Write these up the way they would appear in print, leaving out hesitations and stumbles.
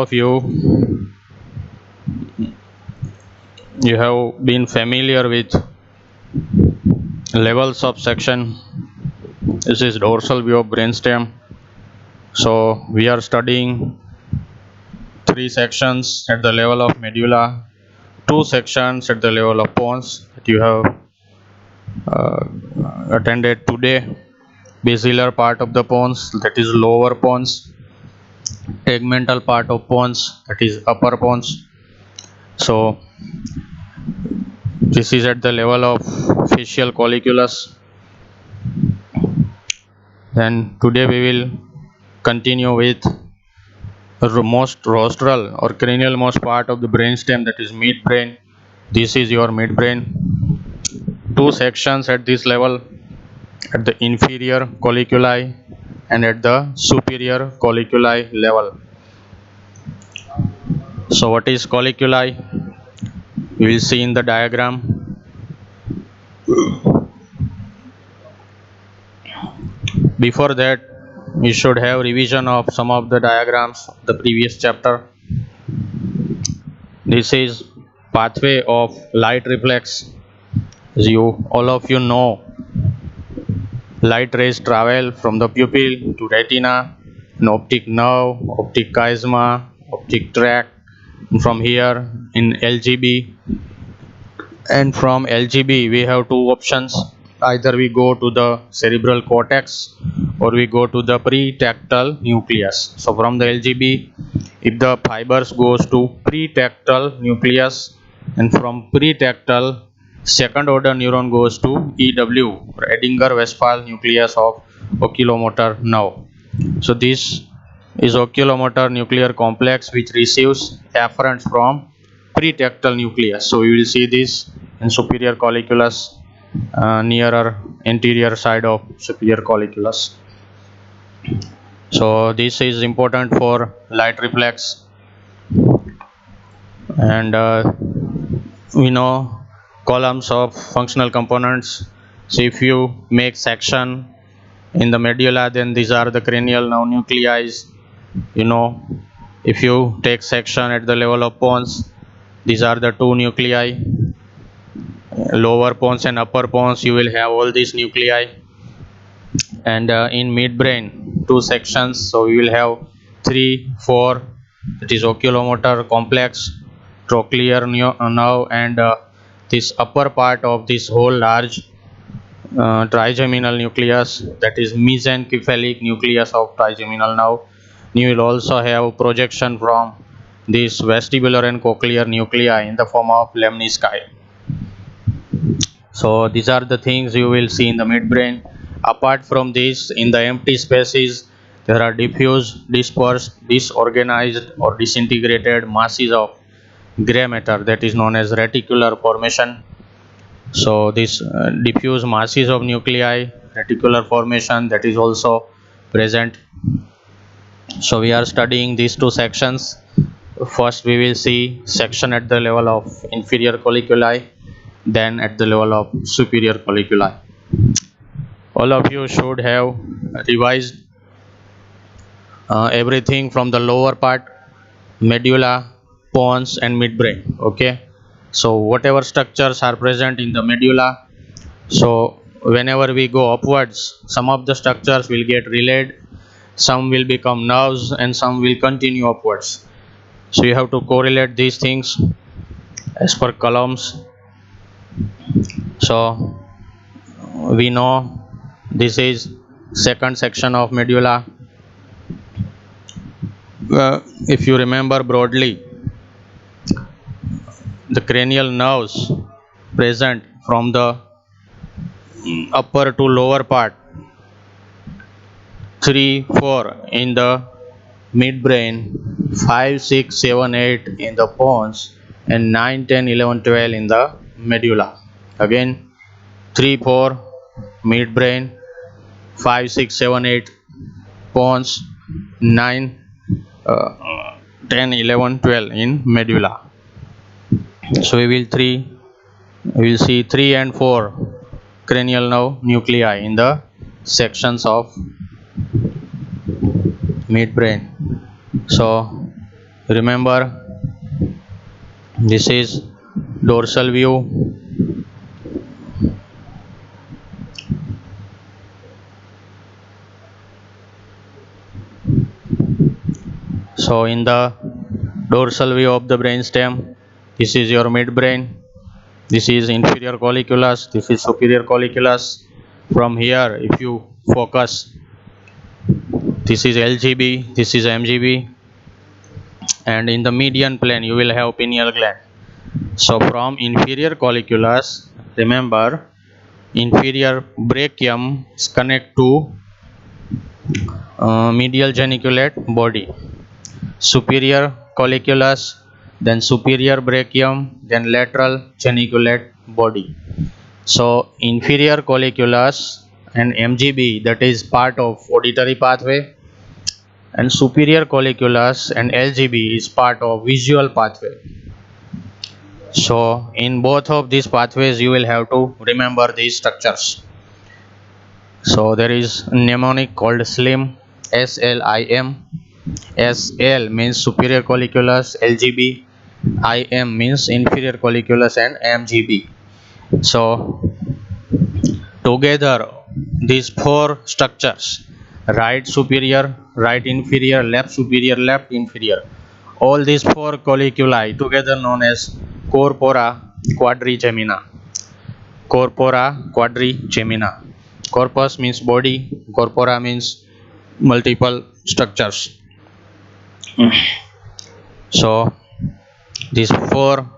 Of you have been familiar with levels of section. This is dorsal view of brainstem. So we are studying three sections at the level of medulla, two sections at the level of pons that you have uh, attended today. Basilar part of the pons, that is lower pons. Tegmental part of pons, that is upper pons. So this is at the level of facial colliculus. Then today we will continue with most rostral or cranial most part of the brainstem, that is midbrain. This is your midbrain. Two sections at this level, at the inferior colliculi and at the superior colliculi level. So what is colliculi? We will see in the diagram. Before that, you should have revision of some of the diagrams of the previous chapter. This is pathway of light reflex. As all of you know, light rays travel from the pupil to retina, an optic nerve, optic chiasma, optic tract, from here in LGB. And from LGB we have two options: either we go to the cerebral cortex or we go to the pretactal nucleus. So from the LGB, if the fibers goes to pretactal nucleus, and from pretactal, second order neuron goes to EW, or Edinger-Westphal nucleus of oculomotor nerve. So this is oculomotor nuclear complex which receives afferents from pretactal nucleus. So we will see this in superior colliculus, nearer anterior side of superior colliculus. So this is important for light reflex. And we know columns of functional components. So if you make section in the medulla, then these are the cranial nerve nuclei. If you take section at the level of pons, these are the two nuclei. Lower pons and upper pons, you will have all these nuclei. And in midbrain, two sections, so we will have 3, 4, that is oculomotor complex, trochlear nerve, and this upper part of this whole large trigeminal nucleus, that is mesencephalic nucleus of trigeminal nerve. You will also have projection from this vestibular and cochlear nuclei in the form of lemnisci. So these are the things you will see in the midbrain. Apart from this, in the empty spaces, there are diffuse, dispersed, disorganized or disintegrated masses of gray matter, that is known as reticular formation. So this diffuse masses of nuclei, reticular formation, that is also present. So we are studying these two sections. First we will see section at the level of inferior colliculi, then at the level of superior colliculi. All of you should have revised everything from the lower part, medulla, pons and midbrain. Okay, so whatever structures are present in the medulla, so whenever we go upwards, some of the structures will get relayed, some will become nerves, and some will continue upwards. So you have to correlate these things as per columns. So we know this is second section of medulla. If you remember broadly, the cranial nerves present from the upper to lower part, 3, 4 in the midbrain, 5, 6, 7, 8 in the pons, and 9, 10, 11, 12 in the medulla. Again, 3, 4 midbrain, 5, 6, 7, 8 pons, 9, 10, 11, 12 in medulla. So we will see 3 and 4 cranial nerve nuclei in the sections of midbrain. So Remember, this is dorsal view. So in the dorsal view of the brainstem, this is your midbrain, this is inferior colliculus, this is superior colliculus. From here, if you focus, this is LGB, this is MGB, and in the median plane you will have pineal gland. So from inferior colliculus, remember, inferior brachium is connect to medial geniculate body, superior colliculus, then superior brachium, then lateral geniculate body. So inferior colliculus and MGB, that is part of auditory pathway, and superior colliculus and LGB is part of visual pathway. So in both of these pathways you will have to remember these structures. So there is mnemonic called SLIM, SLIM. SL means superior colliculus, LGB, IM means inferior colliculus, and MGB. So together these four structures, right superior, right inferior, left superior, left inferior, all these four colliculi together known as corpora quadrigemina. Corpora quadrigemina. Corpus means body, corpora means multiple structures. So these four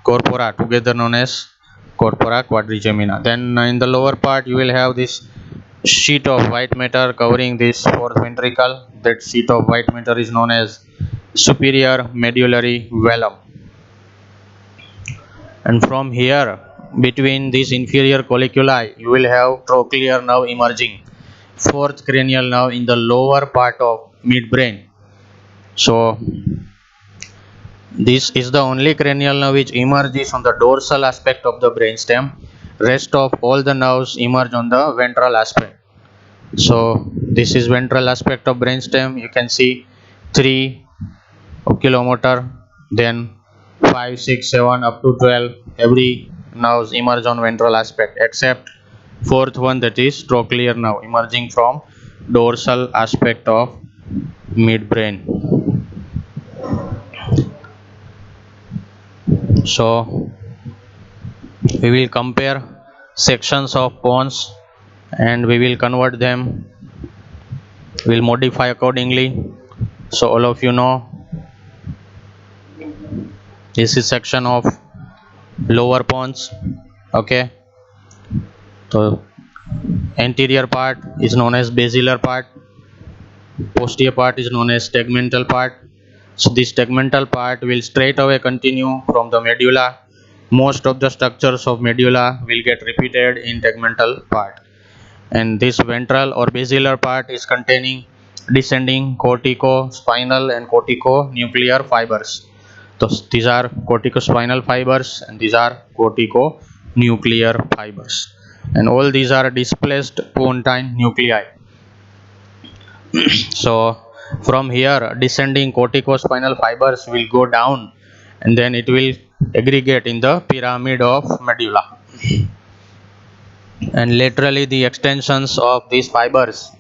corpora together known as corpora quadrigemina. Then in the lower part you will have this sheet of white matter covering this fourth ventricle. That sheet of white matter is known as superior medullary velum. And from here, between these inferior colliculi, you will have trochlear nerve emerging, fourth cranial nerve in the lower part of midbrain. So this is the only cranial nerve which emerges on the dorsal aspect of the brainstem. Rest of all the nerves emerge on the ventral aspect. So this is ventral aspect of brainstem. You can see 3 oculomotor, then 5, 6, 7 up to 12. Every nerves emerge on ventral aspect except fourth one, that is trochlear nerve emerging from dorsal aspect of midbrain. So we will compare sections of pons and we will convert them, we will modify accordingly. So all of you know this is section of lower pons. Okay, so anterior part is known as basilar part, posterior part is known as tegmental part. So this tegmental part will straight away continue from the medulla. Most of the structures of medulla will get repeated in tegmental part, and this ventral or basilar part is containing descending corticospinal and corticonuclear fibers. So these are corticospinal fibers and these are corticonuclear fibers, and all these are displaced pontine nuclei. So from here, descending corticospinal fibers will go down and then it will aggregate in the pyramid of medulla, and laterally the extensions of these fibers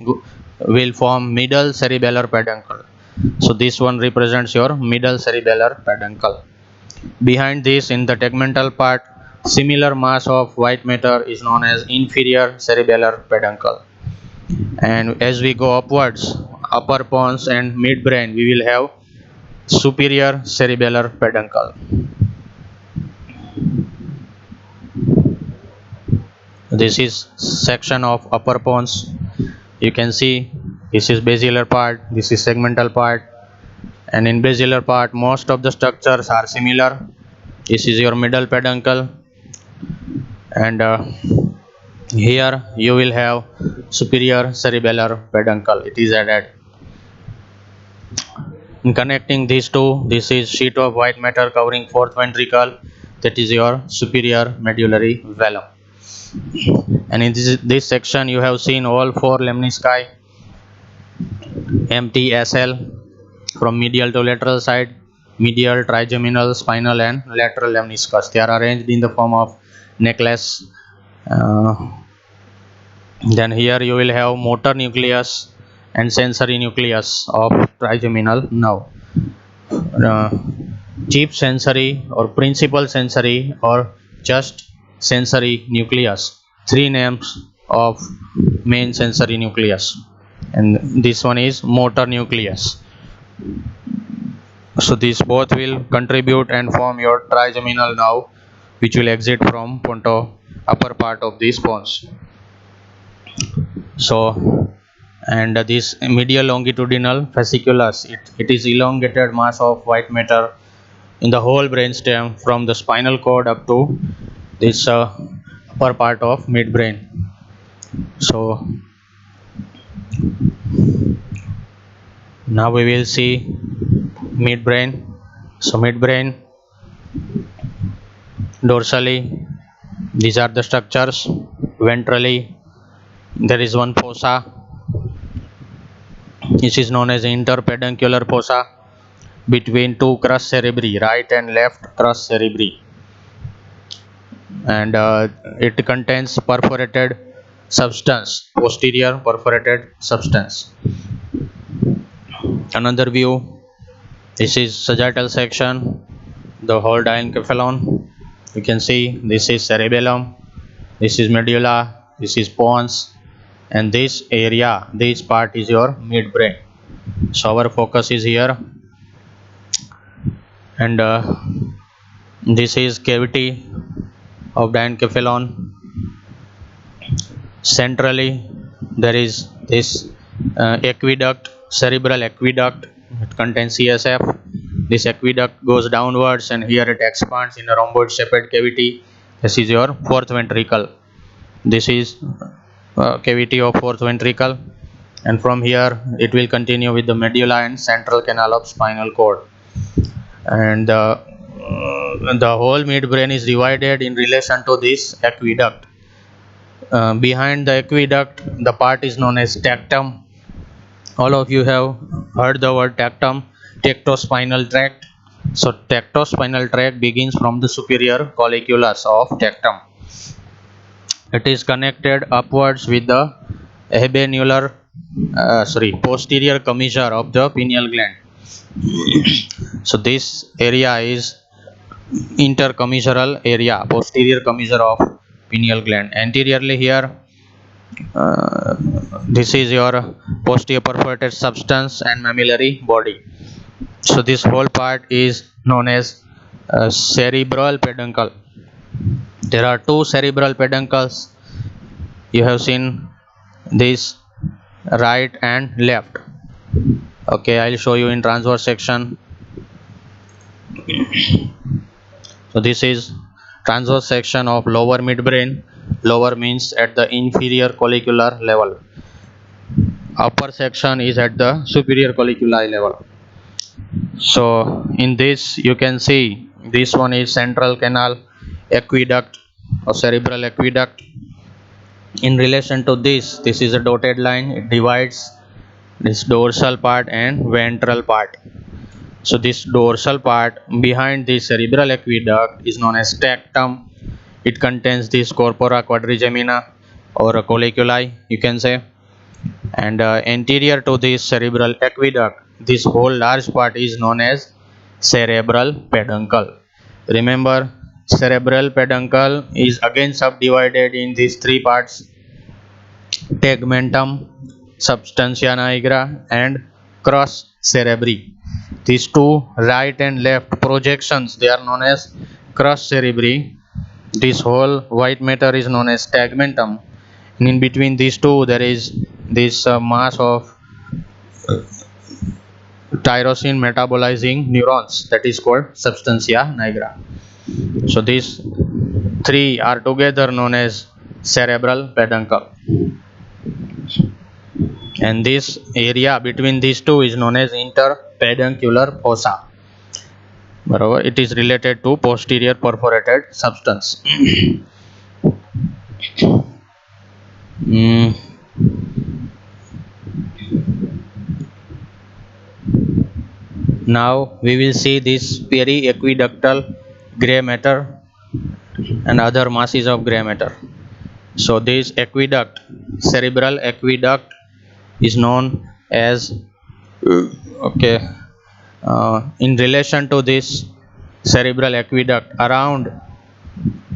will form middle cerebellar peduncle. So this one represents your middle cerebellar peduncle. Behind this, in the tegmental part, similar mass of white matter is known as inferior cerebellar peduncle. And as we go upwards, upper pons and midbrain, we will have superior cerebellar peduncle. This is section of upper pons. You can see this is basilar part, this is segmental part, and in basilar part most of the structures are similar. This is your middle peduncle, and here you will have superior cerebellar peduncle. It is added. In connecting these two, this is sheet of white matter covering fourth ventricle, that is your superior medullary velum. And in this section you have seen all four lemnisci, MTSL, from medial to lateral side, medial, trigeminal, spinal, and lateral lemniscus. They are arranged in the form of necklace. Then here you will have motor nucleus and sensory nucleus of trigeminal nerve. Chief sensory or principal sensory or just sensory nucleus. Three names of main sensory nucleus, and this one is motor nucleus. So these both will contribute and form your trigeminal nerve, which will exit from ponto upper part of the pons. So, and this medial longitudinal fasciculus, it is elongated mass of white matter in the whole brainstem from the spinal cord up to this upper part of midbrain. So now we will see midbrain. So midbrain, dorsally, these are the structures. Ventrally, there is one fossa. This is known as interpeduncular fossa between two crus cerebri, right and left crus cerebri, and it contains perforated substance, posterior perforated substance. Another view, this is sagittal section, the whole diencephalon. You can see this is cerebellum, this is medulla, this is pons, and this area, this part is your midbrain. So our focus is here, and this is cavity of diencephalon. Centrally there is this aqueduct, cerebral aqueduct. It contains CSF. This aqueduct goes downwards and here it expands in a rhomboid shaped cavity. This is your fourth ventricle. This is cavity of fourth ventricle, and from here it will continue with the medulla and central canal of spinal cord. And the whole midbrain is divided in relation to this aqueduct. Behind the aqueduct, the part is known as tectum. All of you have heard the word tectum, tectospinal tract. So tectospinal tract begins from the superior colliculus of tectum. It is connected upwards with the posterior commissure of the pineal gland. So this area is intercommissural area, posterior commissure of pineal gland. Anteriorly here, this is your posterior perforated substance and mammillary body. So this whole part is known as cerebral peduncle. There are two cerebral peduncles. You have seen this right and left. Okay, I'll show you in transverse section. So this is transverse section of lower midbrain. Lower means at the inferior collicular level. Upper section is at the superior colliculi level. So in this you can see this one is central canal aqueduct or cerebral aqueduct. In relation to this is a dotted line. It divides this dorsal part and ventral part. So this dorsal part behind the cerebral aqueduct is known as tectum. It contains this corpora quadrigemina or a colliculi, you can say. And anterior to this cerebral aqueduct, this whole large part is known as cerebral peduncle. Remember, cerebral peduncle is again subdivided in these three parts: tegmentum, substantia nigra, and crus cerebri. These two right and left projections, they are known as crus cerebri. This whole white matter is known as tegmentum. And in between these two, there is this mass of tyrosine metabolizing neurons, that is called substantia nigra. So these three are together known as cerebral peduncle, and this area between these two is known as interpeduncular fossa. It is related to posterior perforated substance. Now we will see this periaqueductal gray matter and other masses of gray matter. So this aqueduct, cerebral aqueduct, is known as okay. In relation to this cerebral aqueduct around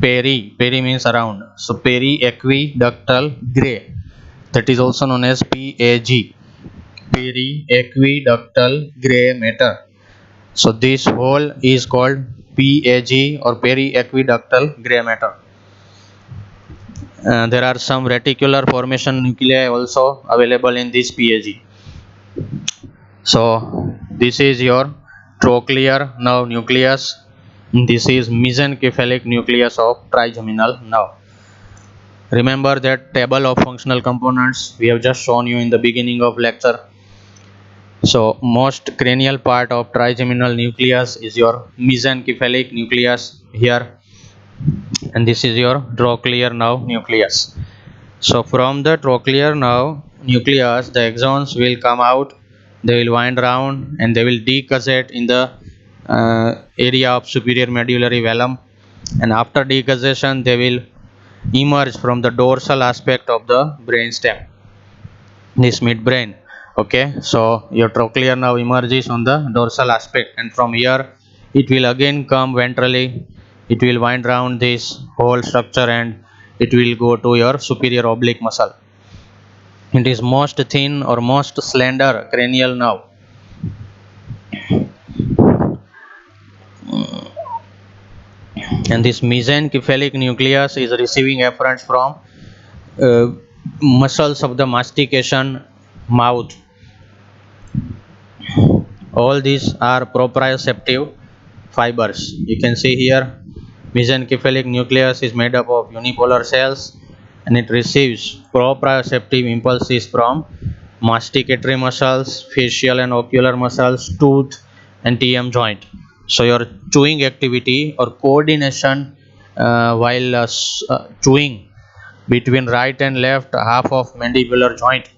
peri means around, so periaqueductal gray, that is also known as PAG, periaqueductal gray matter. So this whole is called PAG or periaqueductal gray matter. There are some reticular formation nuclei also available in this PAG. So this is your trochlear nerve nucleus. This is mesencephalic nucleus of trigeminal nerve. Remember that table of functional components we have just shown you in the beginning of lecture. So most cranial part of trigeminal nucleus is your mesencephalic nucleus here, and this is your trochlear nerve nucleus. So from the trochlear nerve nucleus, the axons will come out, they will wind round and they will decussate in the area of superior medullary velum, and after decussation they will emerge from the dorsal aspect of the brainstem, this midbrain. Okay, so your trochlear nerve emerges on the dorsal aspect, and from here it will again come ventrally, it will wind round this whole structure and it will go to your superior oblique muscle. It is most thin or most slender cranial nerve. And this mesencephalic nucleus is receiving efferents from muscles of the mastication, mouth. All these are proprioceptive fibers. You can see here mesencephalic nucleus is made up of unipolar cells and it receives proprioceptive impulses from masticatory muscles, facial and ocular muscles, tooth and TM joint. So your chewing activity or coordination while chewing between right and left half of mandibular joint,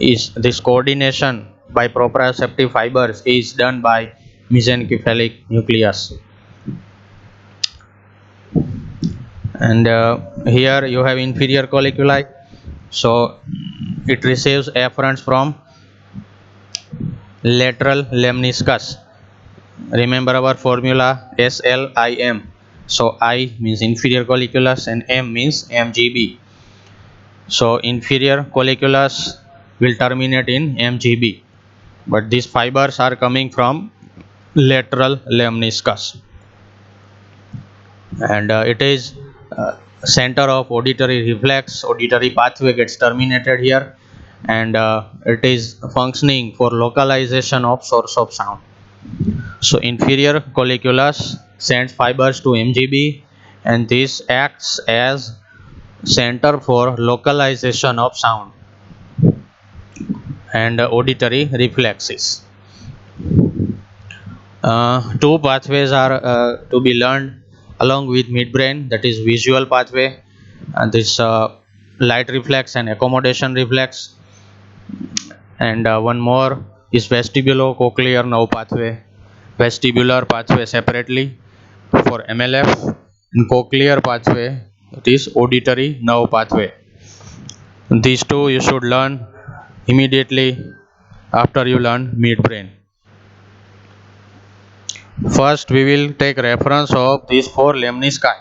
is this coordination by proprioceptive fibers is done by mesencephalic nucleus. And here you have inferior colliculi, so it receives efferents from lateral lemniscus. Remember our formula SLIM. So I means inferior colliculus and M means MGB. So inferior colliculus will terminate in MGB, but these fibers are coming from lateral lemniscus, and it is center of auditory reflex. Auditory pathway gets terminated here, and it is functioning for localization of source of sound. So inferior colliculus sends fibers to MGB, and this acts as center for localization of sound and auditory reflexes. Two pathways are to be learned along with midbrain, that is visual pathway and this light reflex and accommodation reflex, and one more is vestibulocochlear nerve pathway. Vestibular pathway separately for MLF, and cochlear pathway, it is auditory nerve pathway. These two you should learn immediately after you learn midbrain. First we will take reference of these four lemnisci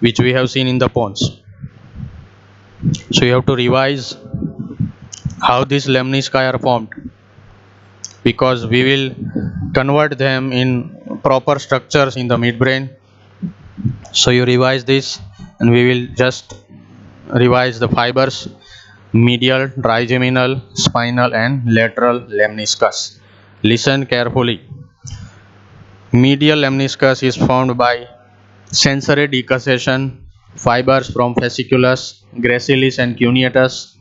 which we have seen in the pons. So you have to revise how these lemnisci are formed, because we will convert them in proper structures in the midbrain. So you revise this, and we will just revise the fibers: medial, trigeminal, spinal and lateral lemniscus. Listen carefully. Medial lemniscus is formed by sensory decussation fibers from fasciculus, gracilis and cuneatus.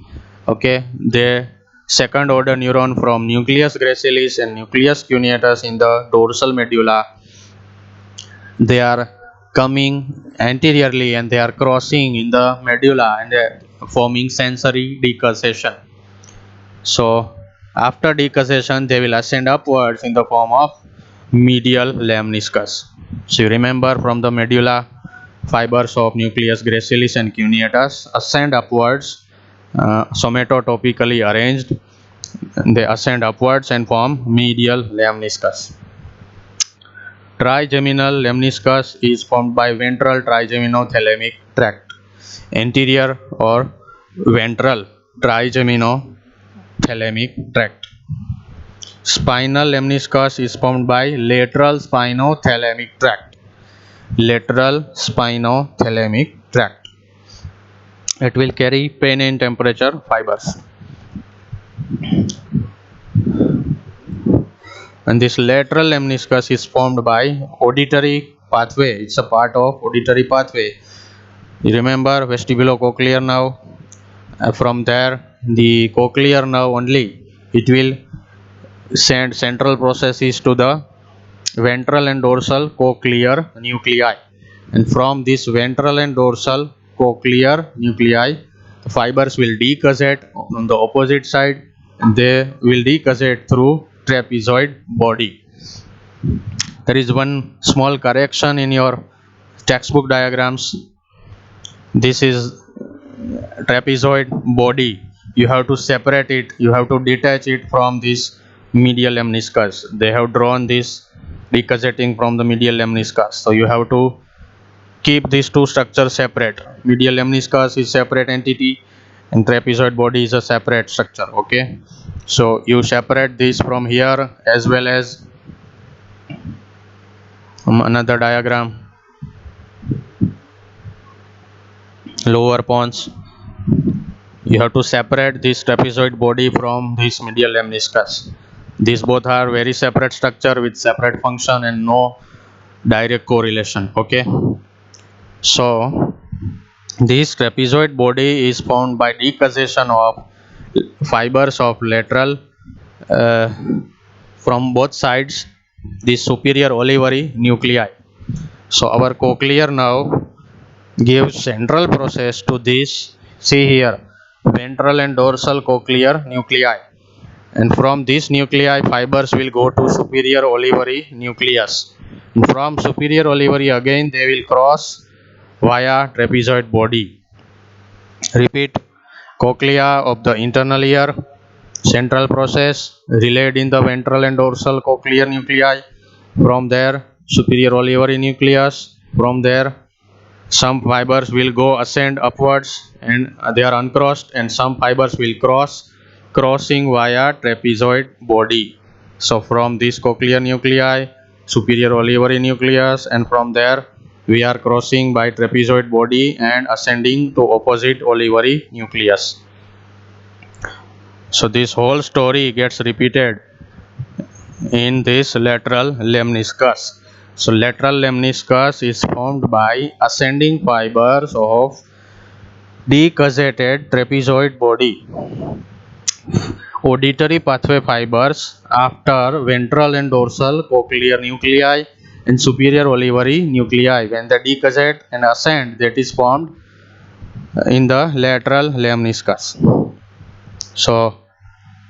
Okay, the second order neuron from nucleus gracilis and nucleus cuneatus in the dorsal medulla, they are coming anteriorly and they are crossing in the medulla and forming sensory decussation. So After decussation, they will ascend upwards in the form of medial lemniscus. So you remember from the medulla, fibers of nucleus gracilis and cuneatus ascend upwards, somatotopically arranged. They ascend upwards and form medial lemniscus. Trigeminal lemniscus is formed by ventral trigeminothalamic tract. Anterior or ventral trigeminothalamic tract. Spinal lemniscus is formed by lateral spinothalamic tract. Lateral spinothalamic tract. It will carry pain and temperature fibers. And this lateral lemniscus is formed by auditory pathway. It's a part of auditory pathway. You remember vestibulocochlear nerve. From there, the cochlear nerve only, it will send central processes to the ventral and dorsal cochlear nuclei, and from this ventral and dorsal cochlear nuclei, the fibers will decussate on the opposite side, and they will decussate through trapezoid body. There is one small correction in your textbook diagrams. This is trapezoid body. You have to separate it, you have to detach it from this medial lemniscus. They have drawn this decussating from the medial lemniscus, so you have to keep these two structures separate. Medial lemniscus is separate entity and trapezoid body is a separate structure. Okay, so you separate this from here, as well as another diagram, lower pons. You have to separate this trapezoid body from this medial lemniscus. These both are very separate structure with separate function and no direct correlation. Okay, so this trapezoid body is formed by decussation of fibers of lateral from both sides, the superior olivary nuclei. So our cochlear nerve gives central process to this, see here, ventral and dorsal cochlear nuclei, and from this nuclei fibers will go to superior olivary nucleus, and from superior olivary again they will cross via trapezoid body. Repeat, cochlea of the internal ear, central process relayed in the ventral and dorsal cochlear nuclei, from there superior olivary nucleus, from there some fibers will go ascend upwards and they are uncrossed, and some fibers will crossing via trapezoid body. So from this cochlear nuclei, superior olivary nucleus, and from there we are crossing by trapezoid body and ascending to opposite olivary nucleus. So this whole story gets repeated in this lateral lemniscus. So lateral lemniscus is formed by ascending fibers of decussated trapezoid body. Auditory pathway fibers after ventral and dorsal cochlear nuclei and superior olivary nuclei. When they decussate and ascend, that is formed in the lateral lemniscus. So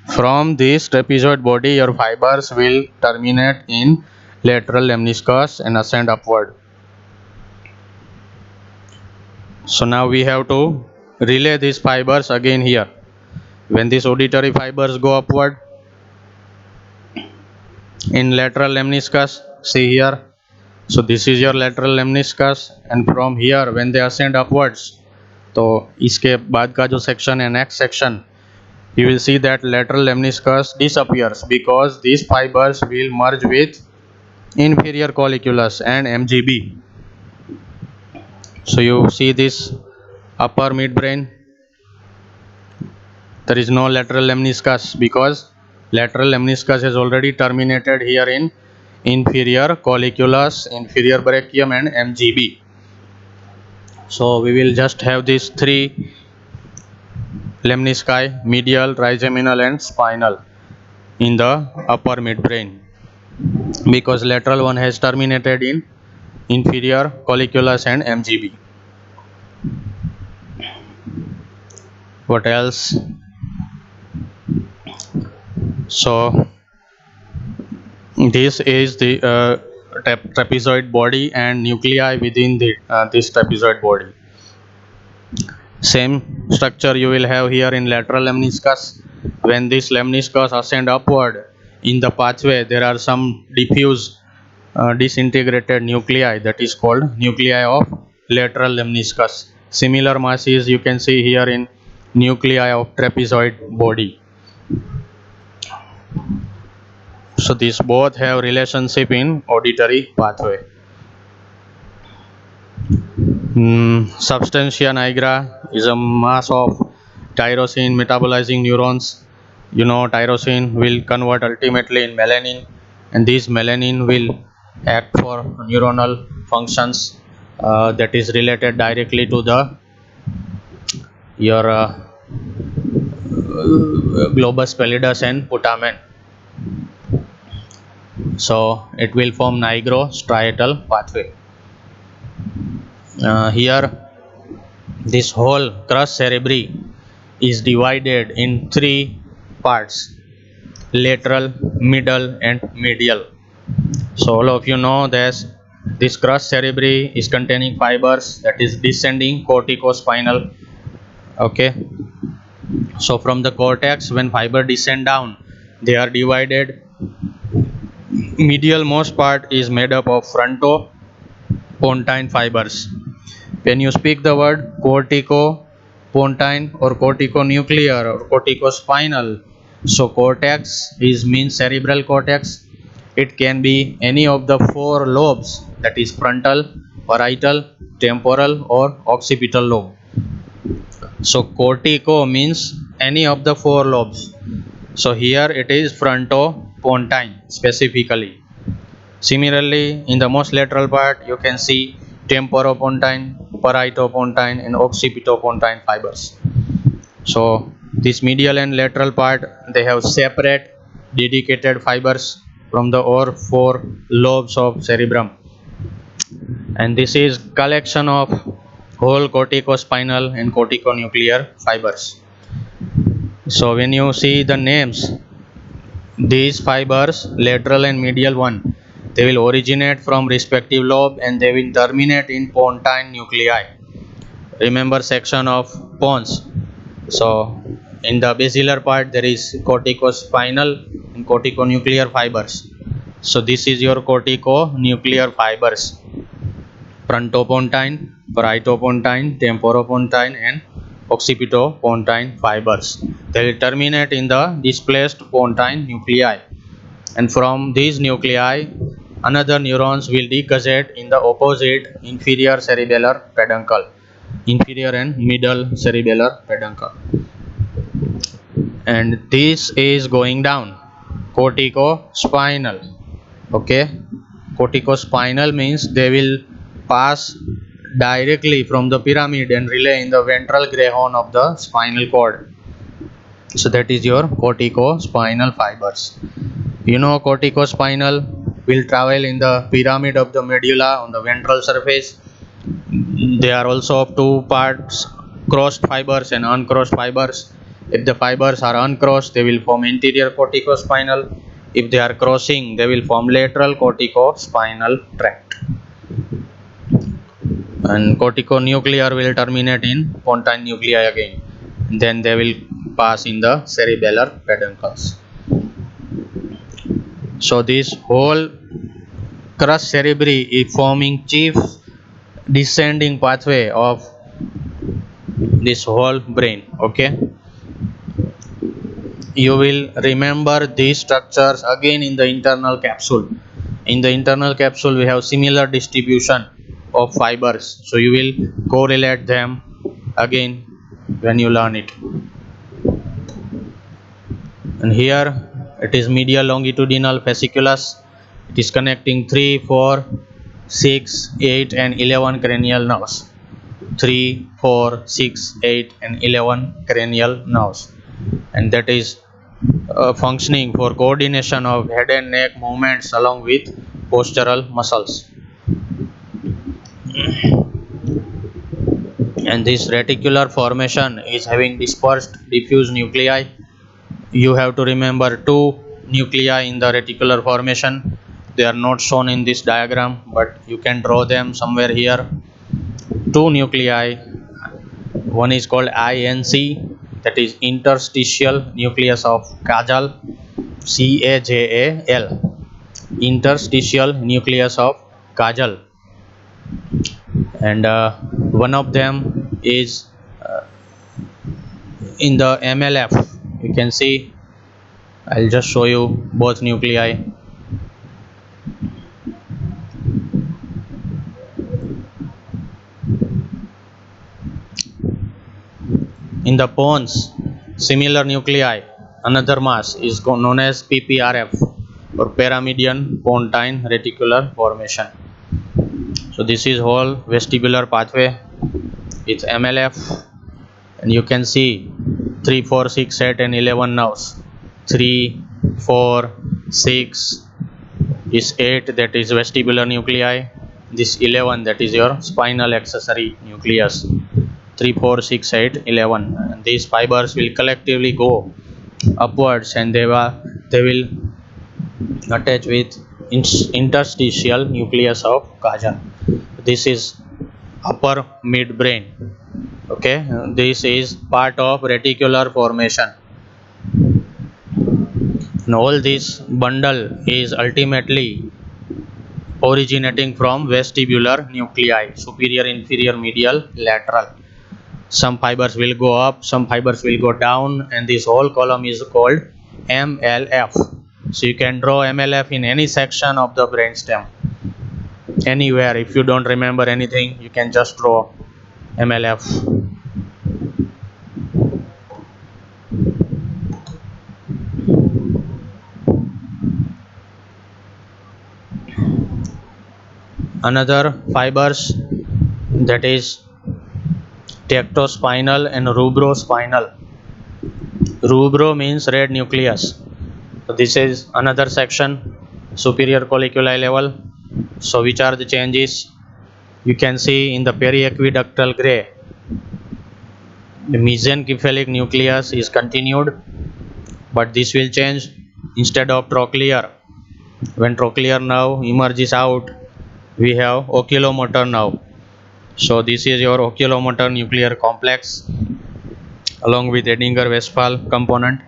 from this trapezoid body, your fibers will terminate in lateral lemniscus and ascend upward. So now we have to relay these fibers again here. When these auditory fibers go upward in lateral lemniscus, see here. So this is your lateral lemniscus, and from here when they ascend upwards, तो इसके बाद का जो section है, next section, you will see that lateral lemniscus disappears because these fibers will merge with inferior colliculus and MGB. So you see this upper midbrain, there is no lateral lemniscus because lateral lemniscus has already terminated here in inferior colliculus, inferior brachium and MGB. So we will just have these three lemnisci, medial, trigeminal and spinal, in the upper midbrain, because lateral one has terminated in inferior colliculus and MGB. What else? So this is the trapezoid body and nuclei within this trapezoid body. Same structure you will have here in lateral lemniscus. When this lemniscus ascend upward in the pathway, there are some diffuse disintegrated nuclei, that is called nuclei of lateral lemniscus. Similar masses you can see here in nuclei of trapezoid body. So these both have relationship in auditory pathway. Substantia nigra is a mass of tyrosine metabolizing neurons. You know, tyrosine will convert ultimately in melanin, and this melanin will act for neuronal functions that is related directly to the your globus pallidus and putamen. So it will form nigrostriatal pathway. Here this whole crus cerebri is divided in three parts: lateral, middle and medial. So all of you know that this crus cerebri is containing fibers, that is descending corticospinal. Okay, so from the cortex, when fiber descend down, they are divided. Medial most part is made up of frontopontine fibers. When you speak the word corticopontine or corticonuclear or corticospinal, so cortex is means cerebral cortex. It can be any of the four lobes, that is frontal, parietal, temporal or occipital lobe. So cortico means any of the four lobes. So here it is frontopontine specifically. Similarly, in the most lateral part, you can see temporopontine, parietopontine and occipitopontine fibers. So this medial and lateral part, they have separate dedicated fibers from the all four lobes of cerebrum, and this is collection of whole corticospinal and corticonuclear fibers. So when you see the names, these fibers, lateral and medial one, they will originate from respective lobe and they will terminate in pontine nuclei. Remember section of pons. So in the basilar part there is corticospinal and corticonuclear fibers. So this is your corticonuclear fibers: frontopontine, parietopontine, temporopontine and occipitopontine fibers. They will terminate in the displaced pontine nuclei, and from these nuclei another neurons will decussate in the opposite inferior cerebellar peduncle, inferior and middle cerebellar peduncle, and this is going down corticospinal. Okay, corticospinal means they will pass directly from the pyramid and relay in the ventral gray horn of the spinal cord. So that is your corticospinal fibers. You know, corticospinal will travel in the pyramid of the medulla on the ventral surface. They are also of two parts: crossed fibers and uncrossed fibers. If the fibers are uncrossed, they will form anterior corticospinal. If they are crossing, they will form lateral corticospinal tract. And corticonuclear will terminate in pontine nuclei again. Then they will pass in the cerebellar peduncles. So this whole crus cerebri is forming chief descending pathway of this whole brain. Okay, you will remember these structures again in the internal capsule. In the internal capsule we have similar distribution of fibers, so you will correlate them again when you learn it. And here it is medial longitudinal fasciculus. It is connecting 3, 4, 6, 8 and 11 cranial nerves. 3, 4, 6, 8 and 11 cranial nerves, and that is functioning for coordination of head and neck movements along with postural muscles. And this reticular formation is having dispersed diffuse nuclei You have to remember two nuclei in the reticular formation. They are not shown in this diagram, but you can draw them somewhere here. Two nuclei. One is called INC, that is interstitial nucleus of Cajal, CAJAL, interstitial nucleus of Cajal, and one of them is in the MLF. You can see, I'll just show you both nuclei. In the pons, similar nuclei, another mass is known as PPRF, or pyramidal pontine reticular formation. So this is whole vestibular pathway with MLF, and you can see 3, 4, 6, 8 and 11 nerves. 3, 4, 6 is 8, that is vestibular nuclei. This 11, that is your spinal accessory nucleus. 3, 4, 6, 8, 11. And these fibers will collectively go upwards, and they will attach with interstitial nucleus of Cajal. This is upper midbrain. Okay, this is part of reticular formation. And all this bundle is ultimately originating from vestibular nuclei, superior, inferior, medial, lateral. Some fibers will go up, some fibers will go down, and this whole column is called MLF. So you can draw MLF in any section of the brainstem, anywhere. If you don't remember anything, you can just draw MLF. Another fibers, that is tectospinal and rubrospinal. Rubro means red nucleus. So this is another section, superior colliculi level. So which are the changes? You can see in the periaqueductal gray, the mesencephalic nucleus is continued, but this will change. Instead of trochlear, when trochlear nerve emerges out, we have oculomotor nerve. So this is your oculomotor nuclear complex along with Edinger-Westphal component,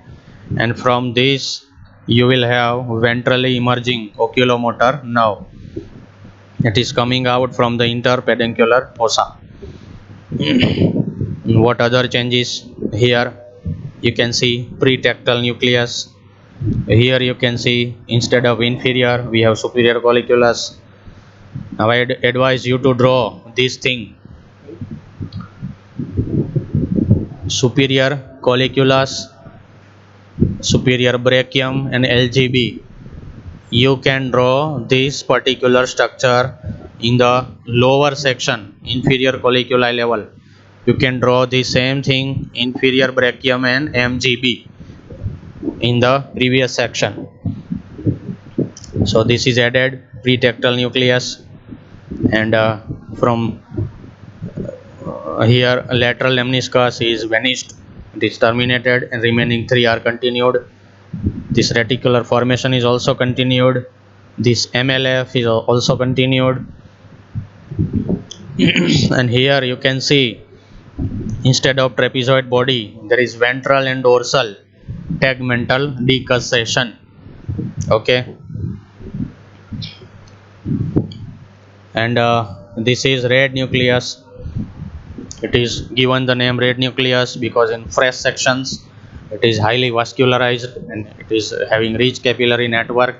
and from this you will have ventrally emerging oculomotor nerve. It is coming out from the interpeduncular fossa. What other changes? Here you can see pretectal nucleus. Here you can see instead of inferior we have superior colliculus. Now I advise you to draw this thing: superior colliculus, superior brachium and LGB. You can draw this particular structure in the lower section, inferior colliculi level. You can draw the same thing, inferior brachium and MGB, in the previous section. So this is added pretectal nucleus, and from here lateral lemniscus is vanished. It is terminated, and remaining 3 are continued. This reticular formation is also continued. This MLF is also continued. And here you can see, instead of trapezoid body, there is ventral and dorsal tegmental decussation. Okay, and this is red nucleus. It is given the name red nucleus because in fresh sections it is highly vascularized and it is having rich capillary network,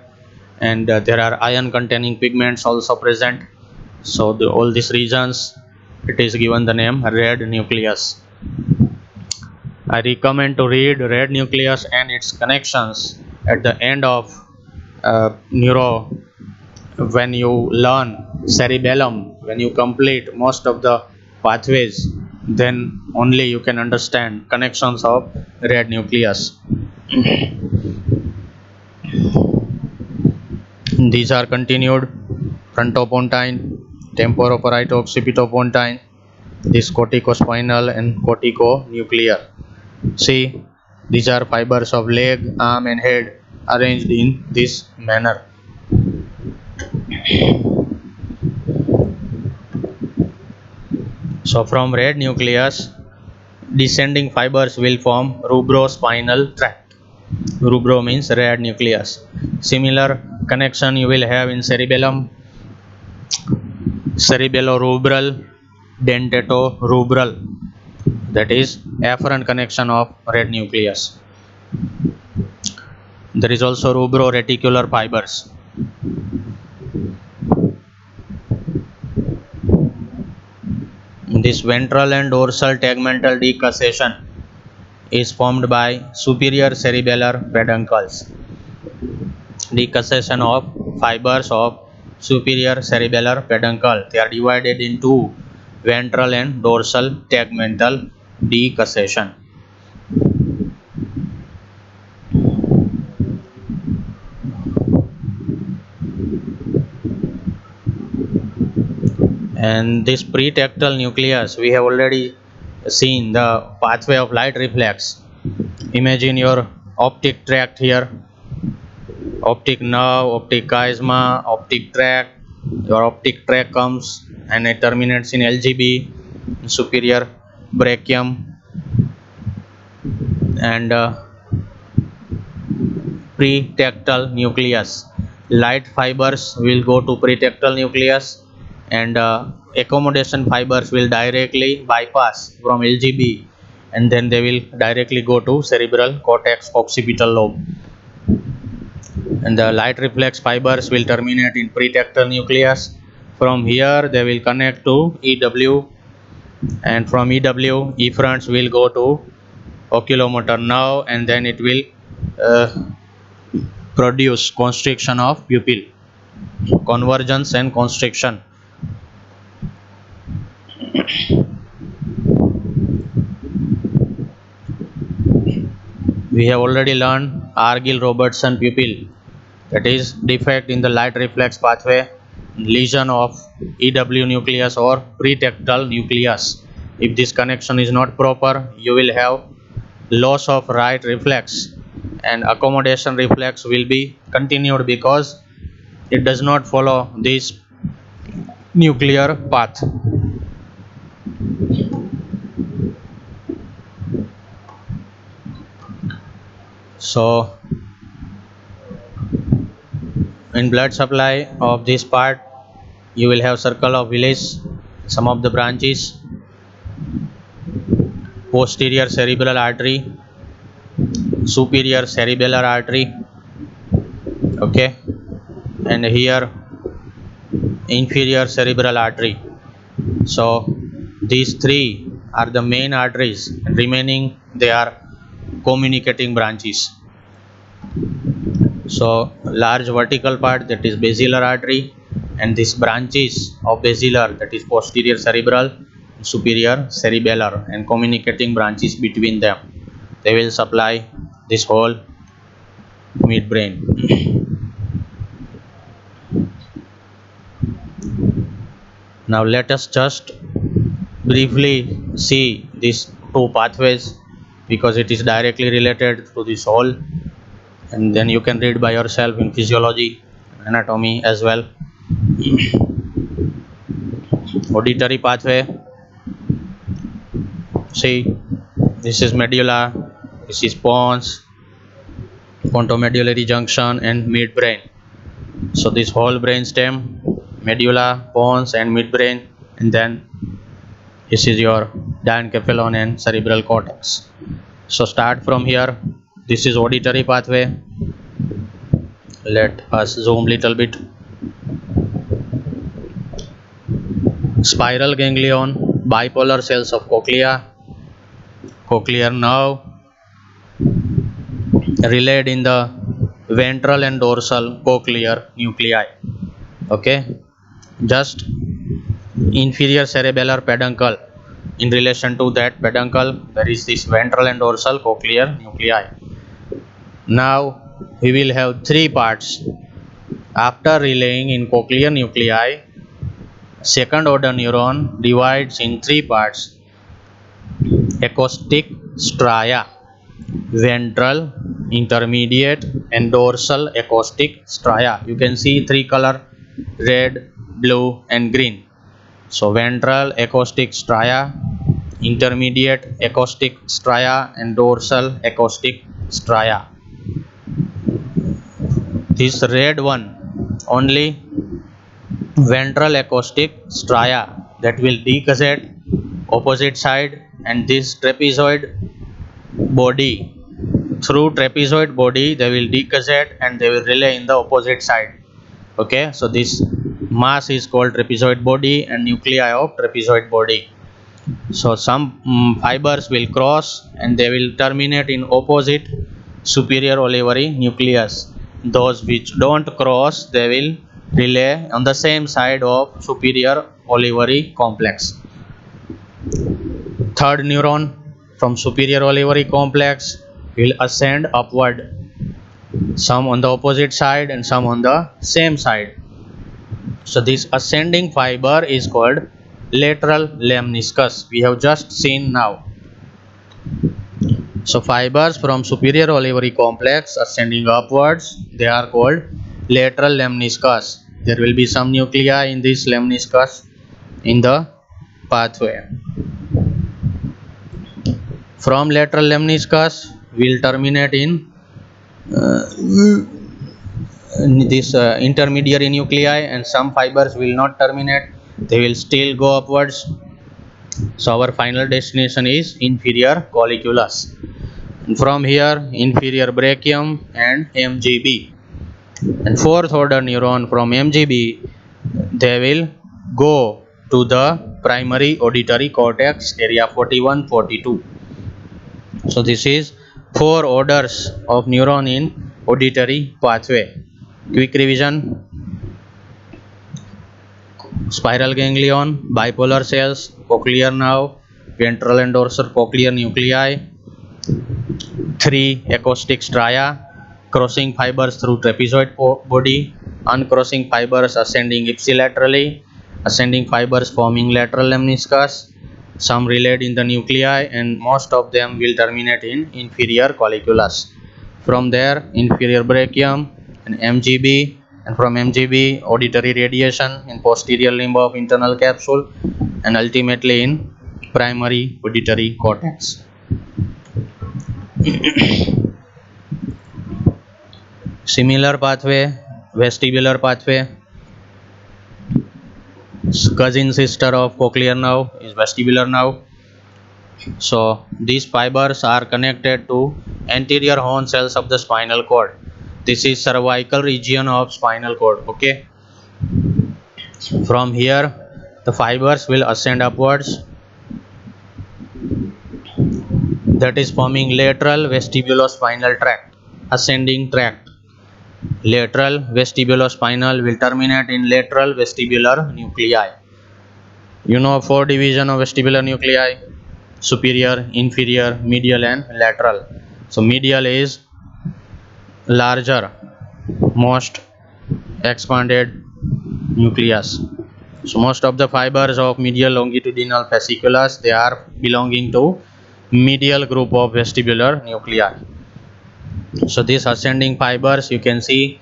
and there are iron containing pigments also present. So all these regions, it is given the name red nucleus. I recommend to read red nucleus and its connections at the end of neuro, when you learn cerebellum, when you complete most of the pathways, then only you can understand connections of red nucleus. These are continued: frontopontine, temporoparieto-occipitopontine, this corticospinal and corticonuclear. See, These are fibers of leg, arm and head arranged in this manner. So from red nucleus, descending fibers will form rubrospinal tract. Rubro means red nucleus. Similar connection you will have in cerebellum, cerebellorubral, dentatorubral, that is afferent connection of red nucleus. There is also rubroreticular fibers. This ventral and dorsal tegmental decussation is formed by superior cerebellar peduncles. Decussation of fibers of superior cerebellar peduncle. They are divided into ventral and dorsal tegmental decussation. And this pretectal nucleus, we have already seen the pathway of light reflex. Imagine your optic tract here, optic nerve, optic chiasma, optic tract. Your optic tract comes and it terminates in LGB, superior brachium, and pretectal nucleus. Light fibers will go to pretectal nucleus, and accommodation fibers will directly bypass from LGB, and then they will directly go to cerebral cortex occipital lobe. And the light reflex fibers will terminate in pretectal nucleus. From here they will connect to EW, and from EW efferents will go to oculomotor nerve, and then it will produce constriction of pupil, convergence and constriction. We have already learned Argyll-Robertson pupil, that is defect in the light reflex pathway, lesion of EW nucleus or pretectal nucleus. If this connection is not proper, you will have loss of right reflex, and accommodation reflex will be continued because it does not follow this nuclear path. So in blood supply of this part, you will have circle of Willis, some of the branches, posterior cerebral artery, superior cerebellar artery, okay, and here inferior cerebral artery. So these three are the main arteries, and remaining they are communicating branches. So large vertical part, that is basilar artery, and these branches of basilar, that is posterior cerebral, superior cerebellar, and communicating branches between them, they will supply this whole midbrain. Now let us just briefly see these two pathways, because it is directly related to this whole, and then you can read by yourself in physiology, anatomy as well. Auditory pathway, see, this is medulla, this is pons, pontomedullary junction and midbrain. So this whole brain stem, medulla, pons and midbrain, and then this is your diencephalon and cerebral cortex. So start from here. This is auditory pathway. Let us zoom little bit. Spiral ganglion, bipolar cells of cochlea, cochlear nerve, relayed in the ventral and dorsal cochlear nuclei. Okay, just inferior cerebellar peduncle. In relation to that peduncle, there is this ventral and dorsal cochlear nuclei. Now we will have three parts. After relaying in cochlear nuclei, second order divides in three parts: acoustic stria, ventral, intermediate, and dorsal acoustic stria. You can see three color: red, blue, and green. So ventral acoustic stria, intermediate acoustic stria, and dorsal acoustic stria. This red one only ventral acoustic stria that will decassette opposite side, and this trapezoid body, through trapezoid body they will decassette and they will relay in the opposite side. Okay, so this mass is called trapezoid body and nuclei of trapezoid body. So some fibers will cross and they will terminate in opposite superior olivary nucleus. Those which don't cross, they will relay on the same side of superior olivary complex. Third neuron from superior olivary complex will ascend upward, some on the opposite side and some on the same side. So this ascending fiber is called lateral lemniscus. We have just seen now. So fibers from superior olivary complex ascending upwards, they are called lateral lemniscus. There will be some nuclei in this lemniscus in the pathway. From lateral lemniscus will terminate in this intermediary nuclei, and some fibers will not terminate, they will still go upwards. So our final destination is inferior colliculus. And from here inferior brachium and MGB. And fourth order neuron from MGB, they will go to the primary auditory cortex area 41-42. So this is four orders of neuron in auditory pathway. Quick revision: spiral ganglion, bipolar cells, cochlear nerve, ventral and dorsal cochlear nuclei, three acoustic stria, crossing fibers through trapezoid body, uncrossing fibers ascending ipsilaterally, ascending fibers forming lateral lemniscus, some relayed in the nuclei, and most of them will terminate in inferior colliculus. From there inferior brachium and MGB, and from MGB auditory radiation in posterior limb of internal capsule, and ultimately in primary auditory cortex. Similar pathway, vestibular pathway. Cousin sister of cochlear nerve is vestibular nerve. So these fibers are connected to anterior horn cells of the spinal cord. This is cervical region of spinal cord. Okay, from here the fibers will ascend upwards, that is forming lateral vestibulospinal tract, ascending tract. Lateral vestibulospinal will terminate in lateral vestibular nuclei. You know four division of vestibular nuclei: superior, inferior, medial, and lateral. So medial is larger, most expanded nucleus. So most of the fibers of medial longitudinal fasciculus, they are belonging to medial group of vestibular nuclei. So these ascending fibers, you can see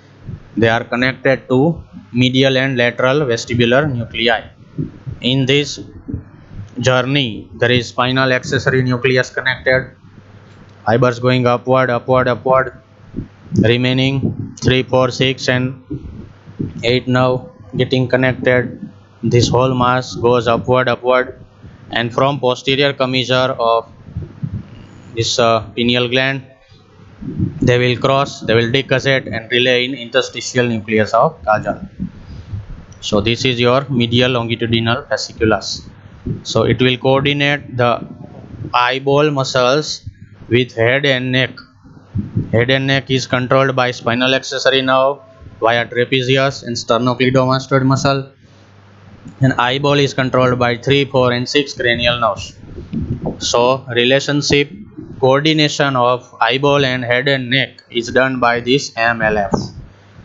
they are connected to medial and lateral vestibular nuclei. In this journey there is spinal accessory nucleus connected, fibers going upward, remaining 3, 4, 6 and 8 now getting connected. This whole mass goes upward, and from posterior commissure of this pineal gland, they will cross, they will decassette and relay in interstitial nucleus of Kajal. So this is your medial longitudinal fasciculus. So it will coordinate the eyeball muscles with head and neck. Head and neck is controlled by spinal accessory nerve via trapezius and sternocleidomastoid muscle, and eyeball is controlled by 3, 4 and 6 cranial nerves. So relationship coordination of eyeball and head and neck is done by this MLF.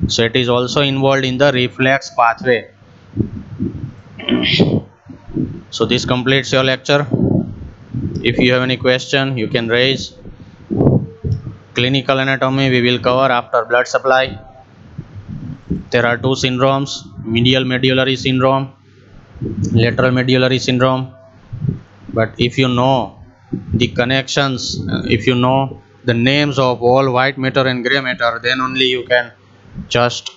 So it is also involved in the reflex pathway. So this completes your lecture. If you have any question, you can raise. Clinical anatomy we will cover after blood supply. There are two syndromes, medial medullary syndrome, lateral medullary syndrome. But if you know the connections, if you know the names of all white matter and gray matter, then only you can just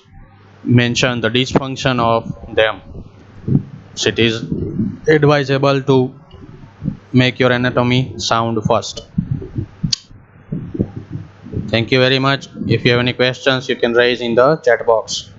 mention the dysfunction of them. So it is advisable to make your anatomy sound first. Thank you very much. If you have any questions, you can raise in the chat box.